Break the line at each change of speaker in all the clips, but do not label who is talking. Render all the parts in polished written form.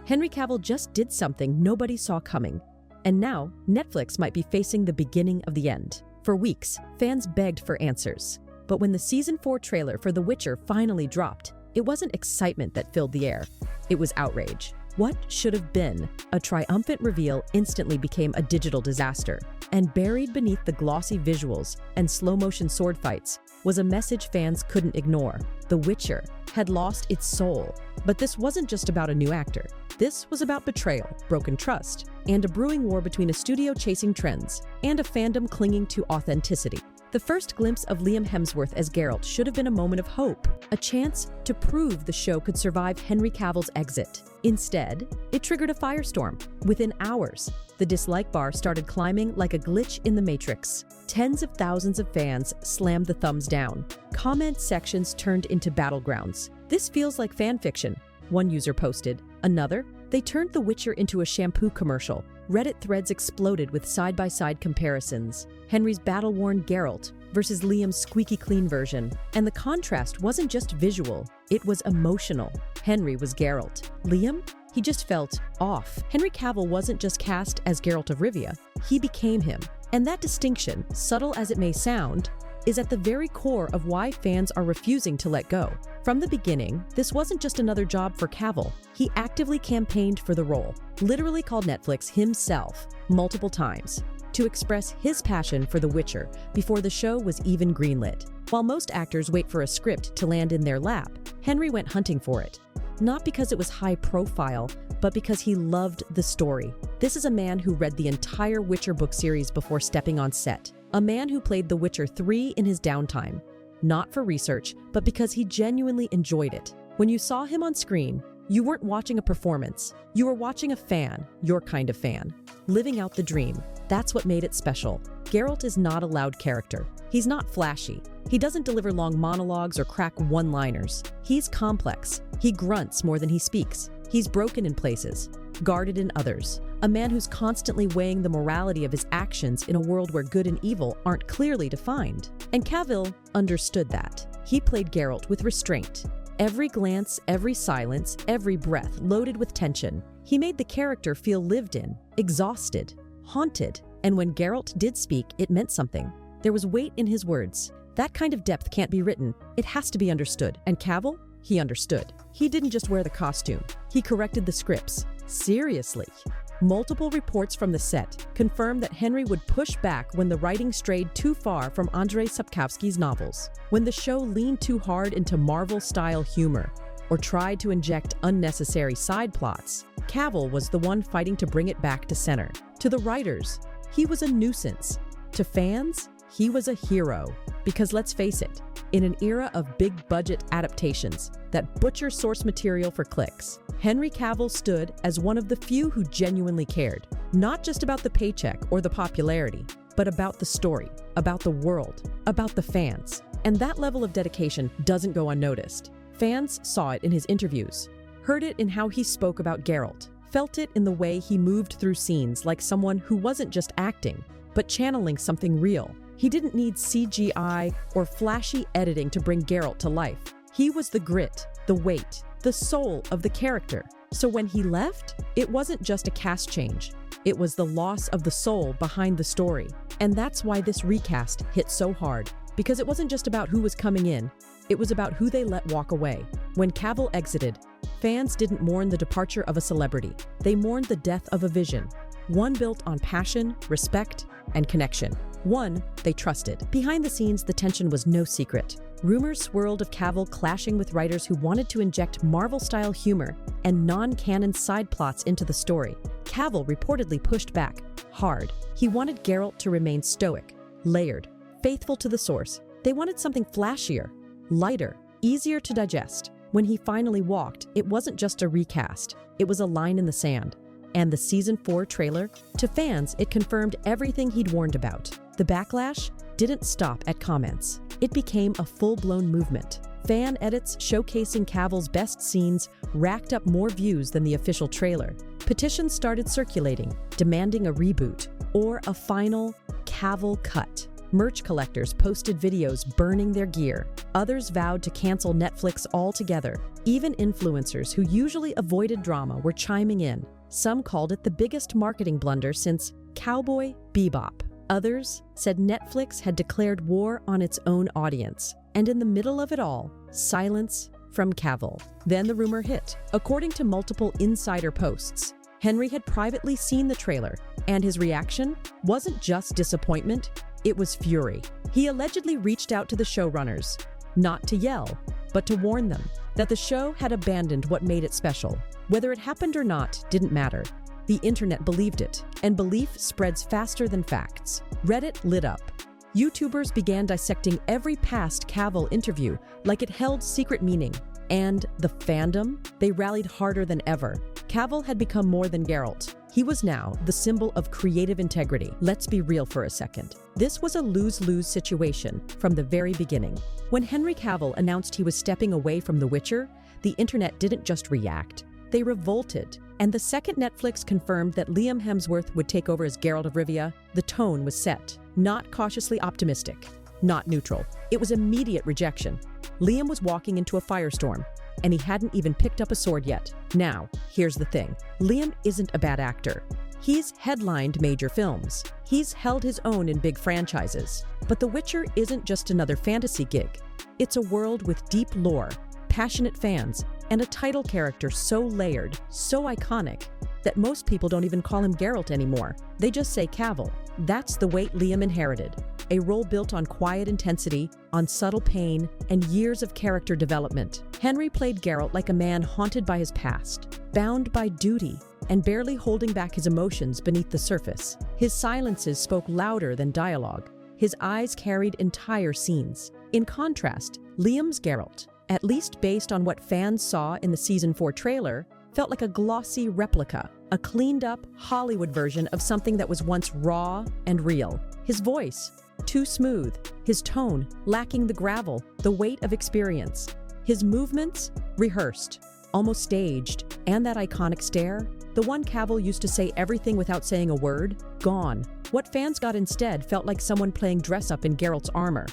Henry Cavill just did something nobody saw coming. And now, Netflix might be facing the beginning of the end. For weeks, fans begged for answers. But when the Season 4 trailer for The Witcher finally dropped, it wasn't excitement that filled the air. It was outrage. What should have been a triumphant reveal instantly became a digital disaster. And buried beneath the glossy visuals and slow-motion sword fights was a message fans couldn't ignore. The Witcher had lost its soul. But this wasn't just about a new actor. This was about betrayal, broken trust, and a brewing war between a studio chasing trends and a fandom clinging to authenticity. The first glimpse of Liam Hemsworth as Geralt should have been a moment of hope, a chance to prove the show could survive Henry Cavill's exit. Instead, it triggered a firestorm. Within hours, the dislike bar started climbing like a glitch in the Matrix. Tens of thousands of fans slammed the thumbs down. Comment sections turned into battlegrounds. "This feels like fan fiction," one user posted. Another, "They turned The Witcher into a shampoo commercial." Reddit threads exploded with side-by-side comparisons. Henry's battle-worn Geralt versus Liam's squeaky-clean version. And the contrast wasn't just visual, it was emotional. Henry was Geralt. Liam? He just felt off. Henry Cavill wasn't just cast as Geralt of Rivia, he became him. And that distinction, subtle as it may sound, is at the very core of why fans are refusing to let go. From the beginning, this wasn't just another job for Cavill. He actively campaigned for the role, literally called Netflix himself multiple times, to express his passion for The Witcher before the show was even greenlit. While most actors wait for a script to land in their lap, Henry went hunting for it. Not because it was high profile, but because he loved the story. This is a man who read the entire Witcher book series before stepping on set. A man who played The Witcher 3 in his downtime. Not for research, but because he genuinely enjoyed it. When you saw him on screen, you weren't watching a performance. You were watching a fan, your kind of fan, living out the dream. That's what made it special. Geralt is not a loud character. He's not flashy. He doesn't deliver long monologues or crack one-liners. He's complex. He grunts more than he speaks. He's broken in places, guarded in others. A man who's constantly weighing the morality of his actions in a world where good and evil aren't clearly defined. And Cavill understood that. He played Geralt with restraint. Every glance, every silence, every breath loaded with tension. He made the character feel lived in, exhausted, haunted. And when Geralt did speak, it meant something. There was weight in his words. That kind of depth can't be written. It has to be understood. And Cavill? He understood. He didn't just wear the costume. He corrected the scripts. Seriously. Multiple reports from the set confirmed that Henry would push back when the writing strayed too far from Andrzej Sapkowski's novels, when the show leaned too hard into Marvel-style humor, or tried to inject unnecessary side plots. Cavill was the one fighting to bring it back to center. To the writers, he was a nuisance. To fans, he was a hero. Because let's face it, in an era of big-budget adaptations that butcher source material for clicks, Henry Cavill stood as one of the few who genuinely cared, not just about the paycheck or the popularity, but about the story, about the world, about the fans. And that level of dedication doesn't go unnoticed. Fans saw it in his interviews, heard it in how he spoke about Geralt, felt it in the way he moved through scenes like someone who wasn't just acting, but channeling something real. He didn't need CGI or flashy editing to bring Geralt to life. He was the grit, the weight, the soul of the character. So when he left, it wasn't just a cast change. It was the loss of the soul behind the story. And that's why this recast hit so hard. Because it wasn't just about who was coming in, it was about who they let walk away. When Cavill exited, fans didn't mourn the departure of a celebrity. They mourned the death of a vision. One built on passion, respect, and connection. One they trusted. Behind the scenes, the tension was no secret. Rumors swirled of Cavill clashing with writers who wanted to inject Marvel-style humor and non-canon side plots into the story. Cavill reportedly pushed back hard. He wanted Geralt to remain stoic, layered, faithful to the source. They wanted something flashier, lighter, easier to digest. When he finally walked, it wasn't just a recast. It was a line in the sand. And the Season 4 trailer? To fans, it confirmed everything he'd warned about. The backlash didn't stop at comments. It became a full-blown movement. Fan edits showcasing Cavill's best scenes racked up more views than the official trailer. Petitions started circulating, demanding a reboot or a final Cavill cut. Merch collectors posted videos burning their gear. Others vowed to cancel Netflix altogether. Even influencers who usually avoided drama were chiming in. Some called it the biggest marketing blunder since Cowboy Bebop. Others said Netflix had declared war on its own audience. And in the middle of it all, silence from Cavill. Then the rumor hit. According to multiple insider posts, Henry had privately seen the trailer, and his reaction wasn't just disappointment, it was fury. He allegedly reached out to the showrunners, not to yell, but to warn them that the show had abandoned what made it special. Whether it happened or not didn't matter. The internet believed it, and belief spreads faster than facts. Reddit lit up. YouTubers began dissecting every past Cavill interview like it held secret meaning. And the fandom, they rallied harder than ever. Cavill had become more than Geralt. He was now the symbol of creative integrity. Let's be real for a second. This was a lose-lose situation from the very beginning. When Henry Cavill announced he was stepping away from The Witcher, the internet didn't just react. They revolted. And the second Netflix confirmed that Liam Hemsworth would take over as Geralt of Rivia, the tone was set. Not cautiously optimistic, not neutral. It was immediate rejection. Liam was walking into a firestorm, and he hadn't even picked up a sword yet. Now, here's the thing. Liam isn't a bad actor. He's headlined major films. He's held his own in big franchises. But The Witcher isn't just another fantasy gig. It's a world with deep lore, passionate fans, and a title character so layered, so iconic, that most people don't even call him Geralt anymore. They just say Cavill. That's the weight Liam inherited. A role built on quiet intensity, on subtle pain, and years of character development. Henry played Geralt like a man haunted by his past, bound by duty, and barely holding back his emotions beneath the surface. His silences spoke louder than dialogue. His eyes carried entire scenes. In contrast, Liam's Geralt, at least based on what fans saw in the Season 4 trailer, felt like a glossy replica, a cleaned-up Hollywood version of something that was once raw and real. His voice, too smooth. His tone, lacking the gravel, the weight of experience. His movements, rehearsed, almost staged. And that iconic stare, the one Cavill used to say everything without saying a word, gone. What fans got instead felt like someone playing dress-up in Geralt's armor.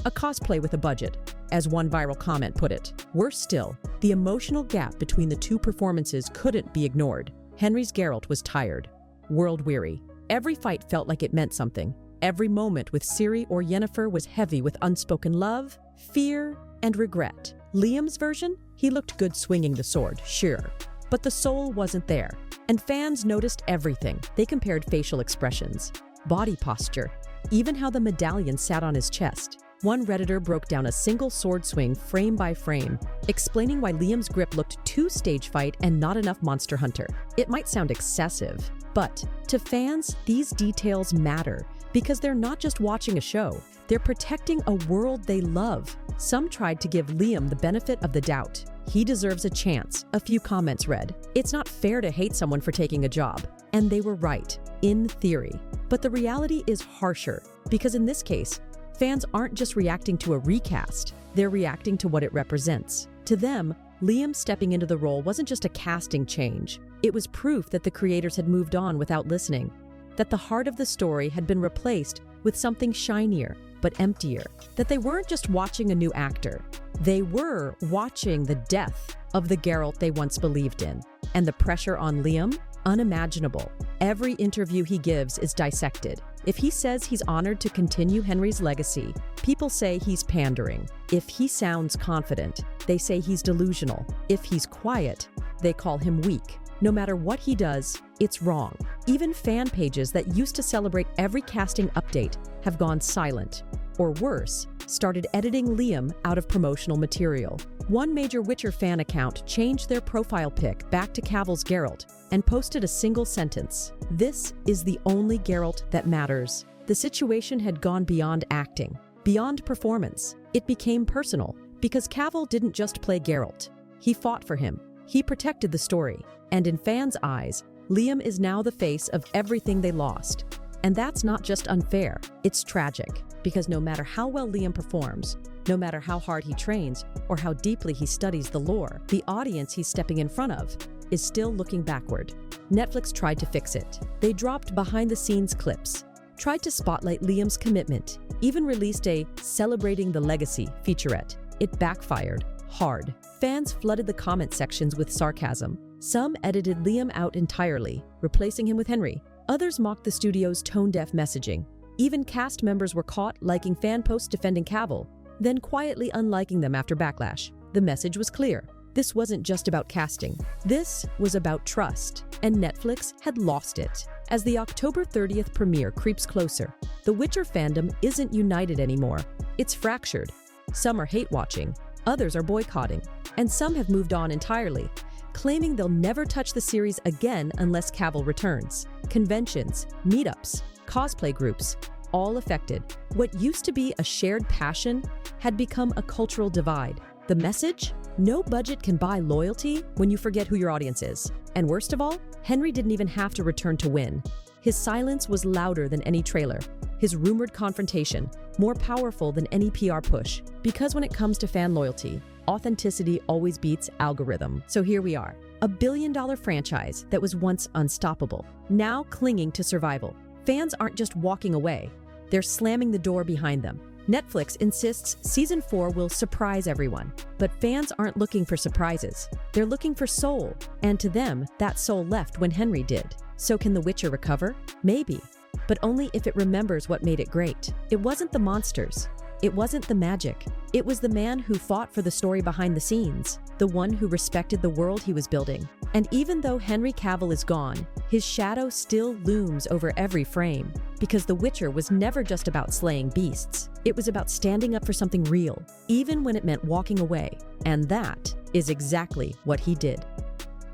A cosplay with a budget, as one viral comment put it. Worse still, the emotional gap between the two performances couldn't be ignored. Henry's Geralt was tired, world-weary. Every fight felt like it meant something. Every moment with Ciri or Yennefer was heavy with unspoken love, fear, and regret. Liam's version? He looked good swinging the sword, sure. But the soul wasn't there. And fans noticed everything. They compared facial expressions, body posture, even how the medallion sat on his chest. One Redditor broke down a single sword swing frame by frame, explaining why Liam's grip looked too stage fight and not enough Monster Hunter. It might sound excessive, but to fans, these details matter because they're not just watching a show, they're protecting a world they love. Some tried to give Liam the benefit of the doubt. He deserves a chance, a few comments read. It's not fair to hate someone for taking a job. And they were right, in theory. But the reality is harsher, because in this case, fans aren't just reacting to a recast, they're reacting to what it represents. To them, Liam stepping into the role wasn't just a casting change. It was proof that the creators had moved on without listening, that the heart of the story had been replaced with something shinier, but emptier, that they weren't just watching a new actor. They were watching the death of the Geralt they once believed in. And the pressure on Liam? Unimaginable. Every interview he gives is dissected. If he says he's honored to continue Henry's legacy, people say he's pandering. If he sounds confident, they say he's delusional. If he's quiet, they call him weak. No matter what he does, it's wrong. Even fan pages that used to celebrate every casting update have gone silent. Or worse, started editing Liam out of promotional material. One major Witcher fan account changed their profile pic back to Cavill's Geralt and posted a single sentence. "This is the only Geralt that matters." The situation had gone beyond acting, beyond performance. It became personal, because Cavill didn't just play Geralt. He fought for him. He protected the story. And in fans' eyes, Liam is now the face of everything they lost. And that's not just unfair, it's tragic. Because no matter how well Liam performs, no matter how hard he trains, or how deeply he studies the lore, the audience he's stepping in front of is still looking backward. Netflix tried to fix it. They dropped behind-the-scenes clips, tried to spotlight Liam's commitment, even released a Celebrating the Legacy featurette. It backfired hard. Fans flooded the comment sections with sarcasm. Some edited Liam out entirely, replacing him with Henry. Others mocked the studio's tone-deaf messaging. Even cast members were caught liking fan posts defending Cavill, then quietly unliking them after backlash. The message was clear. This wasn't just about casting. This was about trust, and Netflix had lost it. As the October 30th premiere creeps closer, The Witcher fandom isn't united anymore. It's fractured. Some are hate-watching, others are boycotting, and some have moved on entirely, claiming they'll never touch the series again unless Cavill returns. Conventions, meetups, cosplay groups, all affected. What used to be a shared passion had become a cultural divide. The message? No budget can buy loyalty when you forget who your audience is. And worst of all, Henry didn't even have to return to win. His silence was louder than any trailer. His rumored confrontation, more powerful than any PR push. Because when it comes to fan loyalty, authenticity always beats algorithm. So here we are, a billion-dollar franchise that was once unstoppable, now clinging to survival. Fans aren't just walking away, they're slamming the door behind them. Netflix insists Season 4 will surprise everyone, but fans aren't looking for surprises. They're looking for soul, and to them, that soul left when Henry did. So can The Witcher recover? Maybe, but only if it remembers what made it great. It wasn't the monsters. It wasn't the magic. It was the man who fought for the story behind the scenes, the one who respected the world he was building. And even though Henry Cavill is gone, his shadow still looms over every frame, because The Witcher was never just about slaying beasts. It was about standing up for something real, even when it meant walking away. And that is exactly what he did.